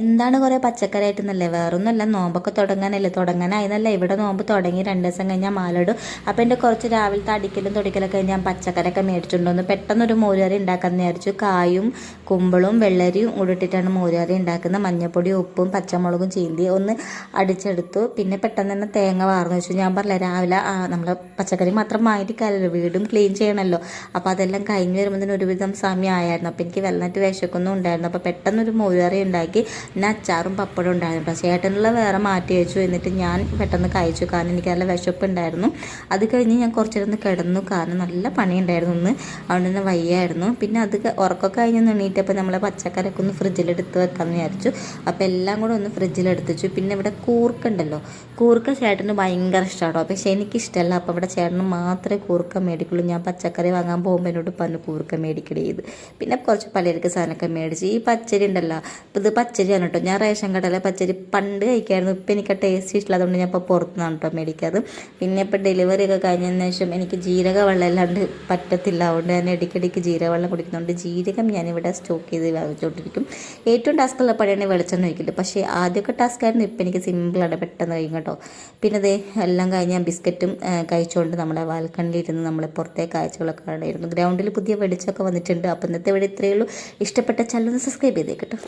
എന്താണ് കുറേ പച്ചക്കറിയായിട്ടെന്നല്ലേ, വേറൊന്നുമല്ല, നോമ്പൊക്കെ തുടങ്ങാനായിരുന്നല്ല. ഇവിടെ നോമ്പ് തുടങ്ങി 2 ദിവസം കഴിഞ്ഞാൽ മാലിടും. അപ്പോൾ എൻ്റെ കുറച്ച് രാവിലത്തെ അടിക്കലും തൊടിക്കലൊക്കെ കഴിഞ്ഞ് ഞാൻ പച്ചക്കറിയൊക്കെ മേടിച്ചിട്ടുണ്ടോന്ന് പെട്ടെന്നൊരു മോരുകറി ഉണ്ടാക്കാമെന്ന് വിചാരിച്ചു. കായും കുമ്പളും വെള്ളരിയും കൂടി ഇട്ടിട്ടാണ് മോരുകറി ഉണ്ടാക്കുന്നത്. മഞ്ഞൾപ്പൊടിയും ഉപ്പും പച്ചമുളകും ചീന്തി ഒന്ന് അടിച്ചെടുത്തു. പിന്നെ പെട്ടെന്ന് തന്നെ തേങ്ങ വാർന്നു വെച്ചു. ഞാൻ പറഞ്ഞില്ല രാവിലെ നമ്മൾ പച്ചക്കറി മാത്രം വാങ്ങിയിട്ട് കാര്യമല്ലോ, വീടും ക്ലീൻ ചെയ്യണമല്ലോ. അപ്പോൾ അതെല്ലാം കഴിഞ്ഞ് വരുമ്പോൾ ഒരുവിധം സമയമായിരുന്നു. അപ്പോൾ എനിക്ക് വെള്ളനായിട്ട് വിശക്കൊന്നും ഉണ്ടായിരുന്നു. അപ്പോൾ പെട്ടെന്നൊരു മോരുകറി ഉണ്ടാക്കി. പിന്നെ അച്ചാറും പപ്പടം ഉണ്ടായിരുന്നു കേട്ടോ. ചേട്ടനുള്ള വേറെ മാറ്റി വെച്ചു. എന്നിട്ട് ഞാൻ പെട്ടെന്ന് കഴിച്ചു, കാരണം എനിക്ക് നല്ല വിശപ്പുണ്ടായിരുന്നു. അത് കഴിഞ്ഞ് ഞാൻ കുറച്ച് നേരം കിടന്നു, കാരണം നല്ല പണിയുണ്ടായിരുന്നു ഒന്ന്, അതുകൊണ്ട് തന്നെ വയ്യായിരുന്നു. പിന്നെ അത് ഉറക്കമൊക്കെ കഴിഞ്ഞ് എണീറ്റപ്പോൾ നമ്മളെ പച്ചക്കറിയൊക്കെ ഒന്ന് ഫ്രിഡ്ജിലെടുത്ത് വെക്കാമെന്ന് വിചാരിച്ചു. അപ്പോൾ എല്ലാം കൂടെ ഒന്ന് ഫ്രിഡ്ജിലെടുത്ത് വെച്ചു. പിന്നെ ഇവിടെ കൂർക്കുണ്ടല്ലോ, കൂർക്ക ചേട്ടന് ഭയങ്കര ഇഷ്ടമാണോ, പക്ഷേ എനിക്കിഷ്ടമല്ല. അപ്പോൾ ഇവിടെ ചേട്ടന് മാത്രമേ കൂർക്ക മേടിക്കുള്ളൂ. ഞാൻ പച്ചക്കറി വാങ്ങാൻ പോകുമ്പോൾ എന്നോട് പറഞ്ഞു കൂർക്ക മേടിക്കണേ ചെയ്ത്. പിന്നെ കുറച്ച് പലചരക്ക് സാധനമൊക്കെ മേടിച്ച്. ഈ പച്ചരി ഉണ്ടല്ലോ, ഇത് പച്ചരി കേട്ടോ. ഞാൻ റേഷൻ കടയിലെ പച്ചരി പണ്ട് കഴിക്കായിരുന്നു. ഇപ്പം എനിക്ക് ടേസ്റ്റ് ഇഷ്ടമില്ല, അതുകൊണ്ട് ഞാൻ ഇപ്പോൾ പുറത്തുനിന്നാണ് കേട്ടോ മേടിക്കാറ്. പിന്നെ ഇപ്പോൾ ഡെലിവറി ഒക്കെ കഴിഞ്ഞതിന് ശേഷം എനിക്ക് ജീരക വെള്ളം അല്ലാണ്ട് പറ്റത്തില്ല. അതുകൊണ്ട് ഞാൻ ഇടയ്ക്കിടയ്ക്ക് ജീരക വെള്ളം കുടിക്കുന്നുണ്ട്. ജീരകം ഞാനിവിടെ സ്റ്റോക്ക് ചെയ്ത് വെച്ചുകൊണ്ടിരിക്കും. ഏറ്റവും ടാസ്ക്കുള്ള പണിയാണ് വെളിച്ചെണ്ണ ഒഴിക്കല്. പക്ഷേ ആദ്യമൊക്കെ ടാസ്ക് ആയിരുന്നു, ഇപ്പം എനിക്ക് സിമ്പിളാണ്, പെട്ടെന്ന് കഴിയും കേട്ടോ. പിന്നെ അതേ എല്ലാം കഴിഞ്ഞ് ഞാൻ ബിസ്ക്കറ്റും കഴിച്ചുകൊണ്ട് നമ്മുടെ ബാൽക്കണിലിരുന്ന് നമ്മളെ പുറത്തെ കാഴ്ചകളൊക്കെ കാണായിരുന്നു. ഗ്രൗണ്ടിൽ പുതിയ വെളിച്ചമൊക്കെ വന്നിട്ടുണ്ട്. അപ്പോൾ ഇന്നത്തെ വീഡിയോ ഇത്രയേ ഉള്ളൂ. ഇഷ്ടപ്പെട്ട ചാനൽ സബ്സ്ക്രൈബ് ചെയ്തേക്കട്ടോ.